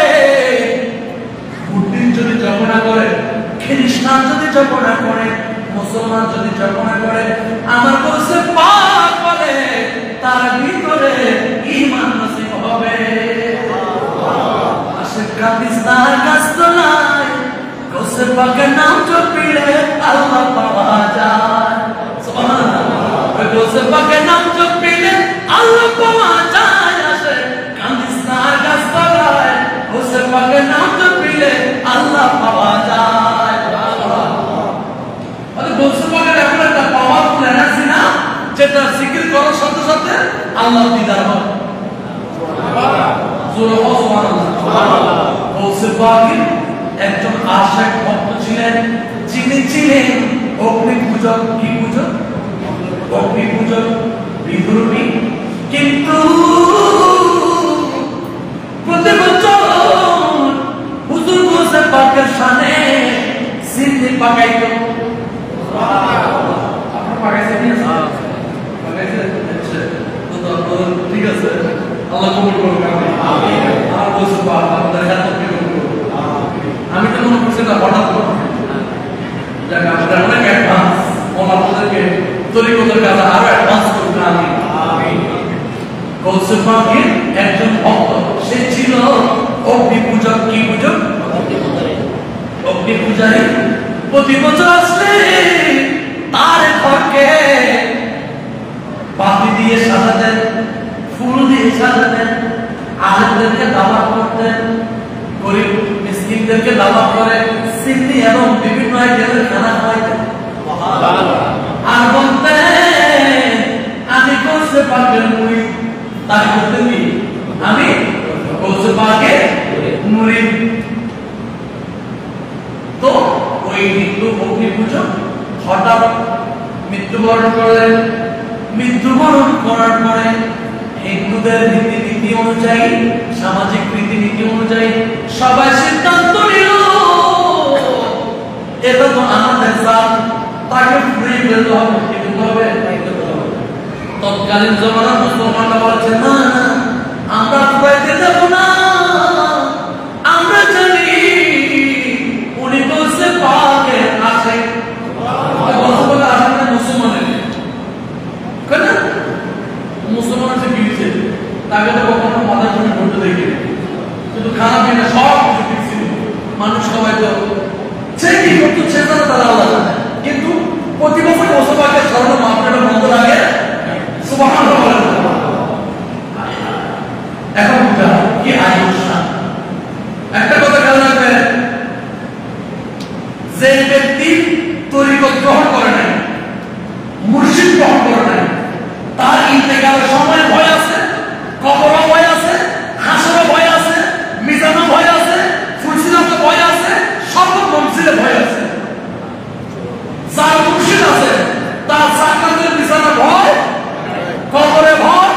বুদ্ধিস্ট যদি জপনা করে, খ্রিস্টান যদি জপনা করে, মুসলমান যদি জপনা করে, আমার গৌসে পাক বলে তার ভিতরে ঈমান নসিব হবে। আশিক কাবিস্তার গাছতলায় গৌসে পাকের নাম জপিলে আল্লাহ পাওয়া যায়। সুবহানাল্লাহ। গৌসে পাকের নাম জপিলে আল্লাহ পাওয়া যায়। আশিক কাবিস্তার গাছতলায় গৌসে পাকের নাম জপিলে আল্লাহ পাওয়া যায়। মানে গৌসে পাকের এমন একটা পাওয়ারফুল এনার্জি না, যেটা জিকির করার সাথে সাথে আল্লাহ দিদার হয়। জোরে বলো সুবহানাল্লাহ। গৌসে পাকের একজন আশিক ভক্ত ছিলেন, যিনি ছিলেন অগ্নি পূজক। কি পূজক? অগ্নি পূজক, বিদ্রোহী। কিন্তু প্রতি বছর হুজুর গৌসে পাকের শানে সিন্নি পাকাইতো। আপনারা পাকাইছেন না? ঠিক আছে, আল্লাহ কবুল করুন। আমিন। আর গৌসে পাক আপনাদের হাতে কবুল করুন। আমি তো মনে করছি না হঠাৎ করে, যাক আপনারা অনেক অ্যাডভান্স, আপনাদেরকে তরিকতের কাছে আরো অ্যাডভান্স করুন। আমিন। গৌসে পাকের একজন ভক্ত, সে ছিল অগ্নি পূজক। কি পূজক? অগ্নি পূজারী। প্রতি বছর আসলে তার ঘরকে বাতি দিয়ে সাজাতেন, ফুল দিয়ে সাজাতেন, আলেমদেরকে দাওয়াত করতেন, গরিব মিসকিনদেরকে দাওয়াত করে সিন্নি এবং বিভিন্ন আইটেমের খানা খাওয়াইতেন। আর বলতেন আমি গৌসে পাকের মুরিদ। তাই বলতেন কি আমি গৌসে পাকের মুরিদ। তো ওই হিন্দু অগ্নি পূজক হঠাৎ মৃত্যুবরণ করলেন। মৃত্যুবরণ করার পরে হিন্দুদের রীতিনীতি অনুযায়ী, সামাজিক রীতিনীতি অনুযায়ী সবাই সিদ্ধান্ত নিল এটা তো আমাদের জাত, তাকে পুড়িয়ে ফেলতে হবে। কি করতে হবে? তৎকালীন জমানার মুসলমানরা বলছে না, আমরা পুড়াইতে যাব না, আমরা জানি উনি গৌসে পাকের আশিক। মুসলমানের যে গিয়েছে তাকে তো কখনো মাথার জন্য ঘুরতে দেখি, কিন্তু খানা পিনা সব কিছু ঠিক ছিল। মানুষ সবাই তো সে কি করতো সে তারা তারা আল্লাহ জানে, কিন্তু প্রতি বছর গৌসে পাকের স্মরণে মাপটা বন্ধ লাগে। সুবহানাল্লাহ। এখন কি আয়োজন, একটা কথা খেয়াল রাখবেন, যে ব্যক্তি তরিকত গ্রহণ করে নাই, মুর্শিদ গ্রহণ করে নাই, তার ইন্তেকালের সময় ভয় আছে, কবরও ভয় আছে, হাসরও ভয় আছে, মিজানও ভয় আছে, ফুলসিরাতে ভয় আছে, সর্ব মঞ্জিলে ভয় আছে। যার মুর্শিদ আছে তার সাকাতের বিছানা ভয়, কবরে ভয়,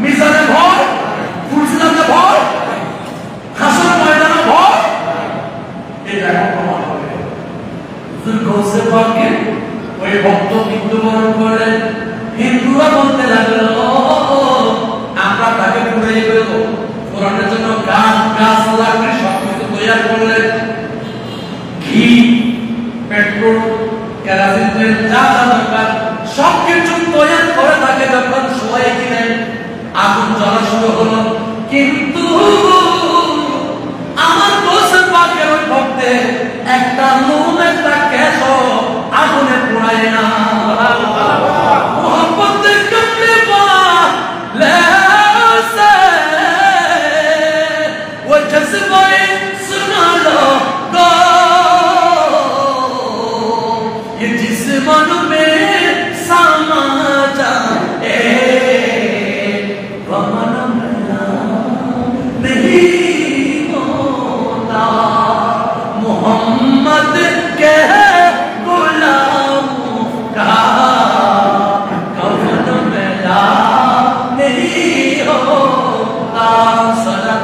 মিজানে ভয়, ফুলসিরাতে ভয়, হাসরের ময়দানে ভয়। এটা প্রমাণ হবে। গৌসে পাকে ওই ভক্ত মৃত্যুবরণ করলেন। হিন্দুরা বলতে লাগলো আমরা তাকে পুড়িয়ে ফেলবো। কোরআনের জন্য গাছ লাকড়ি সবকিছু তৈরি করলেন, ঘি, পেট্রোল, কেরোসিন তেল, যা যা দরকার সবকিছু তৈরি করে তাকে যখন শোয়াই দিলেন, আগুন জ্বলা শুরু হলো। কিন্তু আমার গৌসে পাকের ওই ভক্তে একটা নুন একটা কেশ আগুনে পোড়ায় না মোহাম্মত কমলে লে वो जज्बे सुना लो गो ये जिस मन में समा जाए वो मन मिला नहीं होता मोहम्मद के गुलामों का कौन मिला नहीं होता सदा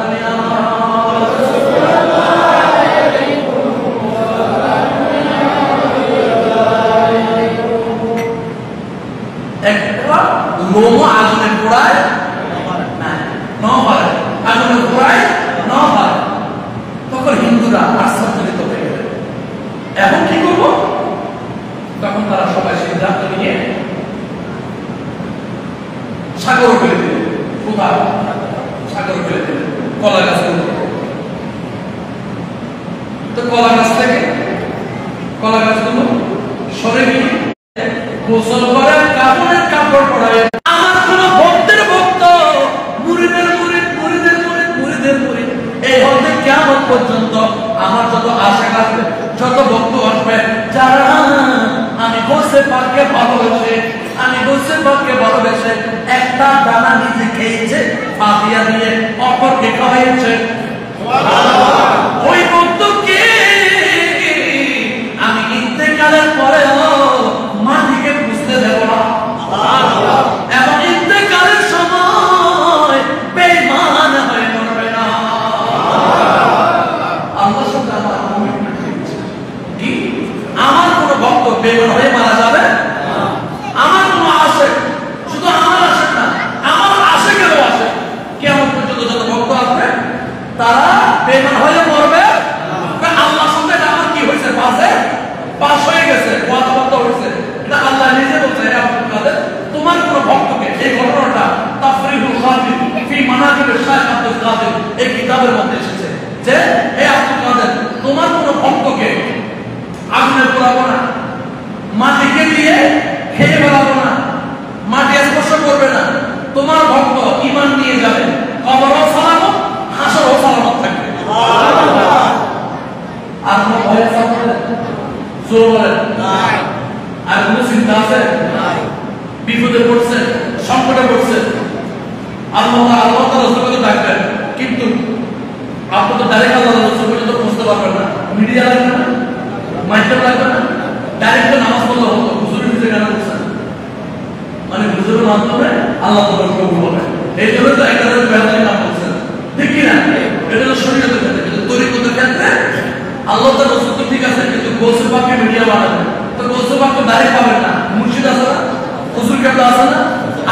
লোমো আগুনে পোড়ায় না হয় আগুনে পোড়ায় না হয় তখন হিন্দুরা আশ্চর্যিত হয়ে গেল এখন কি করবো তখন তারা সবাই সিদ্ধান্ত নিয়ে সাগর ফেলে দিল কোথাও সাগর ফেলে দিল কলা গাছ তো কলা গাছগুলো সরে গিয়ে গোসল করে কাপড়ের কাপড় পরায় আমার কোন ভক্তের ভক্ত মুরিদের মুরিদ এই হতে কিয়ামত পর্যন্ত আমার যত আশিক আসবে যত ভক্ত আসবে যারা আমি গোসে পাককে ভালোবেসে একটা দানা নিজে খেয়েছে ফাতিয়া দিয়ে অপরকে খাওয়াইছে ওই ভক্তকে আমি ইন্তেকালের পরেও মাটিকে বুঝতে দেব না এবং ইন্তেকালের সময় বেঈমান হয়ে মরবে না আল্লাহর সাথে আমার কমিটমেন্ট হয়েছে কি আমার কোন ভক্ত বেঈমান হয়ে মারা যাবে আমার কোন আশিক শুধু আমার আশিক না আমার আশিকেরও আশিক কিয়ামত পর্যন্ত যত ভক্ত আসবে তারা বেঈমান হয়ে মরবে আল্লাহর সঙ্গে আমার কি হয়েছে পাস হয়ে গেছে কথাবার্তা হয়েছে এটা আল্লাহ নিজে বলছে তোমার কোন ভক্তকে এই ঘটনাটা তাফরিহুল খাদির ফি মানাকিব শাইখ আব্দুল কাদের এই কিতাবের মধ্যে এসেছে যে হে আব্দুল কাদের তোমার কোন ভক্তকে আগুনে পোড়াবো না মাটিকে দিয়ে খেয়ে বেড়াবো না মাটি স্পর্শ করবে না তোমার ভক্ত ঈমান নিয়ে যাবে কবরও সালামত হাসরও সালামত থাকবে আর কোন ভয় আছে জোর বলেন নাই আর কোন চিন্তা আছে নাই বিপদে পড়ছে সংকটে পড়ছে আল্লাহ তাআলা রাসূলকে ডাকবেন কিন্তু আপনি তো ডাইরেক্ট আল্লাহ রাসূল পর্যন্ত পৌঁছতে পারবেন না মিডিয়া লাগবে না মাইক লাগবে না ডাইরেক্ট নামাজ পড়লে হতো হুজুরের নিজে গান করছেন মানে হুজুরের মাধ্যমে আল্লাহ তাআলা কবুল হবে এই জন্য তো একাধারে বেয়াদবি নাম বলছেন ঠিক কি না এটা তো শরীয়তের ক্ষেত্রে কিন্তু তরিকতের ক্ষেত্রে আল্লাহ তাআলা রাসূল তো ঠিক আছে কিন্তু গোসল পাকে মিডিয়া বানাবে তো গোসল পাক তো ডাইরেক্ট পাবেন না মুর্শিদ আছে না হুজুর কেবলা আছে না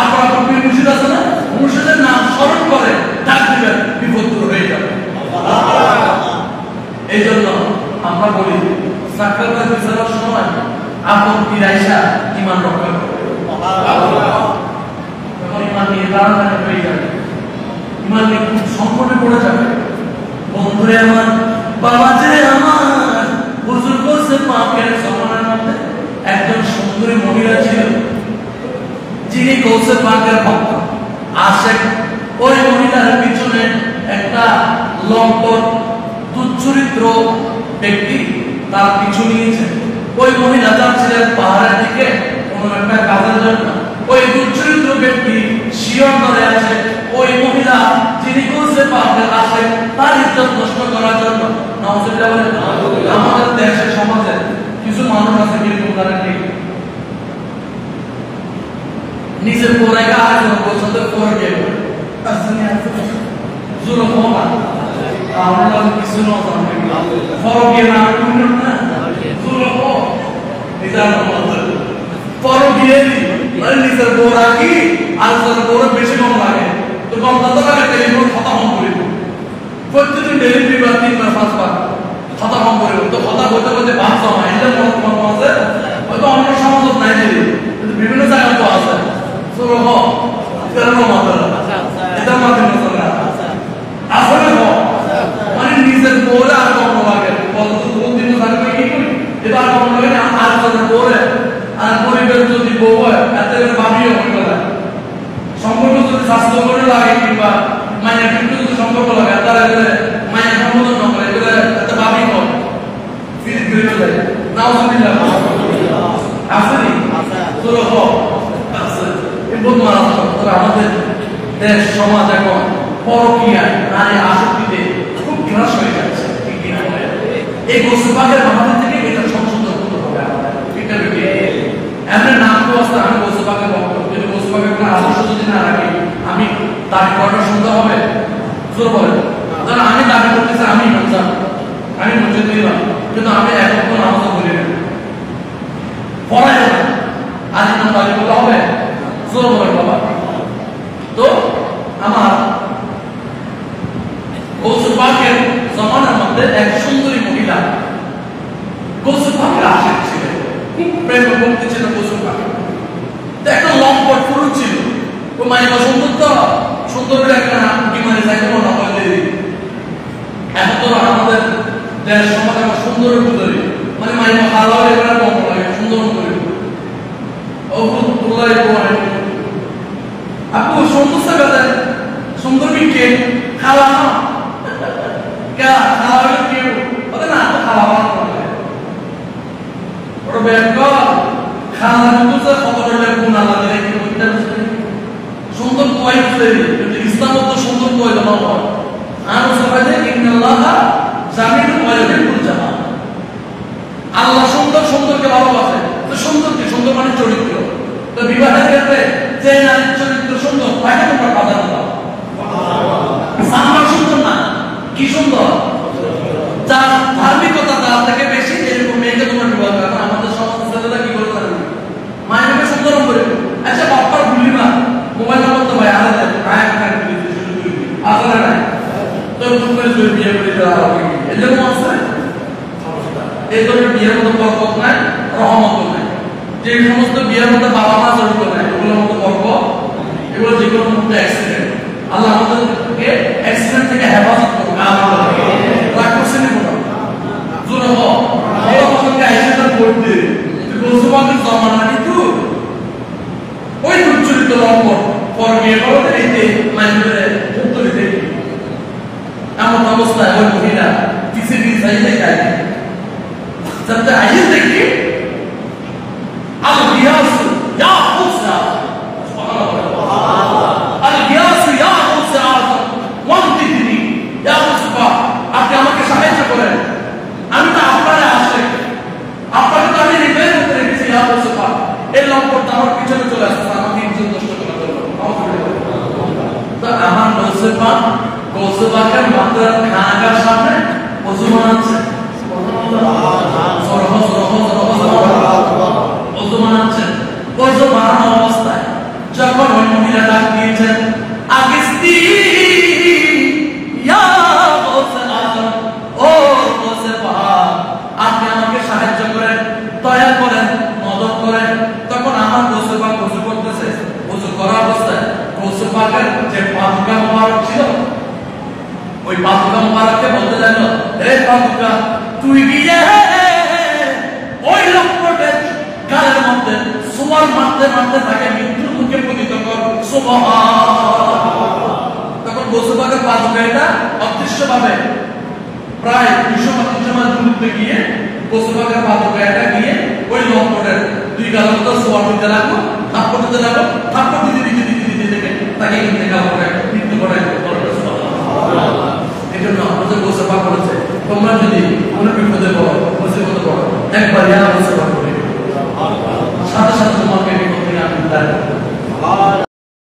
আপনার পীর মুর্শিদ আছে না মুর্শিদের নাম স্মরণ করে ডাক দিবেন বিপদ দূর হয়ে যাবে এই জন্য আমরা বলি সাকরাতের বিচারের সময় আপন পীর আয়েশা ঈমান রক্ষা করবে যখন ঈমান নিয়ে দাঁড়ানো হয়ে যাবে ঈমান নিয়ে খুব সংকটে পড়ে যাবে বন্ধুরে আমার বাবা যে আমার হুজুর বলছে পাকের জমানার মধ্যে একজন সুন্দরী মহিলা ছিল যিনি গৌসে পাকের ভক্ত আশিক ওই মহিলার পিছনে একটা লম্পট দুশ্চরিত্র ব্যক্তি তার পিছু নিয়েছে ওই মহিলা যাচ্ছিলেন পাহাড়ের দিকে কোন একটা কাজের জন্য ওই দুশ্চরিত্র ব্যক্তি শিয়র ধরে আছে ওই মহিলা যিনি গৌসে পাকের আশিক তার ইজ্জত নষ্ট করার জন্য নাউজুবিল্লাহ বলেন আমাদের দেশে সমাজে কিছু মানুষ আছে কিরকম জানেন কি নিজের পড়াইকে আরেকজন পছন্দ করে গেল আসলে জোর হওয়া আমরা কিছু না ফরকে না না জোর হওয়া নিজের ফরকে মানে নিজের বোরা কি আর নিজের বোরা বেশি কম লাগে তো কম দাদা লাগে টেলিফোন কথা কম করে প্রত্যেকদিন ডেলিভারি বা 3 বার 5 বার কথা কম করে তো কথা বলতে বলতে ভাব জমা এটা মত আছে হয়তো অন্য সমাজত নাই কিন্তু বিভিন্ন জায়গায় তো আছে সরো তেরো মাত্রা এটা মাত্রা আসলে মানে নিজের বোরা আর কম লাগে এবার মনে হয় না আর কথা বলে আর পরিবার যদি বউ হয় এত ভাবিও মনে হয় সম্পর্ক যদি স্বাস্থ্য করে লাগে কিংবা মায়ের কিন্তু যদি সম্পর্ক লাগে তাহলে মায়ের সম্বোধন না করে এগুলো এত ভাবি হোক ফিরে ফিরে যায় নাউজুবিল্লাহ আসেনি তোর হোক আছে এই বন্ধু আমাদের দেশ সমাজ এখন পরকীয়ায় নারী আসক্তিতে খুব বিনাশ হয়ে যাচ্ছে ঠিক কিনা এই গোসবাগের আমাদের থেকে এটা সংশোধন করতে হবে এটা বেটি এমন নাম তো আছে আমি গোসবাগের বক্তব্য যদি গোসবাগের কোনো আদর্শ যদি না রাখি আমি দাবি করাটা শুনতে হবে জোর বলেন ধর আমি দাবি করতেছি আমি রমজান আমি মসজিদ দিলাম কিন্তু আমি এখন তো নামাজ পড়ি না পড়াই না আজ না দাবি করতে হবে জোর বলেন বাবা তো আমার গোসবাগের জমানার মধ্যে এক সুন্দরী মহিলা গোসবাগের আশেক ছিলেন খুব প্রেম করতে ছিল গোসবাগ একটা লম্পট পুরুষ ছিল ও মাইবা সুন্দর করে একটা কি মানে যাই কোনো না বলে এখন তো আমাদের দেশ সমাজ আমার সুন্দর পুজোরি মানে মাইবা ভালো এবার কম লাগে সুন্দর করে ও তোলাই পড়ে আপু সুন্দর সে কথা সুন্দর বিকে খাওয়া না क्या खावा क्यों पता ना तो खावा और बेटा खाना तो से खबर ले गुना ला दे कि कितना सुंदर कोई से इस्लाम तो सुंदर कोई ना हो आन सबाजे इन अल्लाह জামিন ওয়ালিদের জামা আল্লাহ সুন্দর সুন্দরকে ভালোবাসে তো সুন্দর মানে চরিত্র তো বিবাহের ক্ষেত্রে যে নারীর চরিত্র সুন্দর তাকে তোমরা প্রাধান্য দাও সামনে সুন্দর না কি সুন্দর যার ধার্মিকতা তার থেকে বেশি এরকম মেয়েকে তোমার বিবাহ করো আমাদের সমাজ ছেলেরা কি করে জানেন মায়েরকে সুন্দর করে আচ্ছা বাপ্পার ভুলি না মোবাইল নাম্বার তো ভাই আলাদা কায় কায় শুরু করি আসলে না তো তুমি করে বিয়ে করে দেওয়া হবে এরকম আছে এই ধরনের বিয়ের মতো বরকত নাই রহমত নাই যে সমস্ত বিয়ের মধ্যে বাবা মা জড়িত নাই এগুলোর মতো বরকত এগুলো যে কোনো মুহূর্তে অ্যাক্সিডেন্ট আল্লাহ আমাদেরকে অ্যাক্সিডেন্ট থেকে হেফাজত করুন রাগ করছেন জোর বড় সঙ্গে অ্যাক্সিডেন্ট করতে গোসবাগের জমানা কিন্তু ওই দুর্চরিত লম্বট পর বিয়ে করতে এইতে মাইন্ডে উত্তর দিতে এমন অবস্থায় ওই মহিলা কিছু চাইলে খায় যাতে আইন দেখি আল গিয়াস ইয়া মুসা আল গিয়াস ইয়া মুসা ওয়ান্তিনি ইয়া মুসা আপনি আমাকে সাহায্য করেন আমি তো আপনার আশে আপনাকে তো আমি হৃদয়ের মধ্যে রেখেছি ইয়া মুসা এই লম্পট আমার পিছনে চলে আসছে আমাকে ইজ্জত নষ্ট করার জন্য তো আমার গোসবাগের মাত্রার খানাগার সামনে ওযু বানাচ্ছে ওযু বানানো অবস্থায় যখন ওই মহিলা ডাক দিয়েছেন আগিস্তি ইয়া গোসে আজম ও গোসে পাহাড় আপনি আমাকে সাহায্য করেন দয়া করেন মদত করেন তখন আমার গোসবাগ ওযু করতেছে ওযু করা অবস্থায় গোসবাগের যে পাদুকা মোবারক ছিল ওই পাদুকা মোবারককে বলতে লাগলো হে পাদুকা তুই গিয়ে ওই লম্পটের গালের মধ্যে সুমার মারতে মারতে তাকে মৃত্যুর মুখে পতিত কর সুবহান তখন গোসবাগের পাদুকা এটা অদৃশ্যভাবে প্রায় 200 মাইল দূরত্বে গিয়ে গোসবাগের পাদুকা এটা গিয়ে ওই লম্পটের দুই গালের মধ্যে সুমার দিতে লাগলো থাপ্পড় দিতে লাগলো থাপ্পড় দিতে তাকে ইন্তেকাল করে মৃত্যু করায় এজন্য আমাদের গোসবাগ বলেছে তোমরা যদি কোনো বিপদে পড়ো মুসিবতে পড়ো একবার ইয়া গোসবাগ করে সাথে সাথে তোমাকে বিপদ থেকে আমি উদ্ধার করব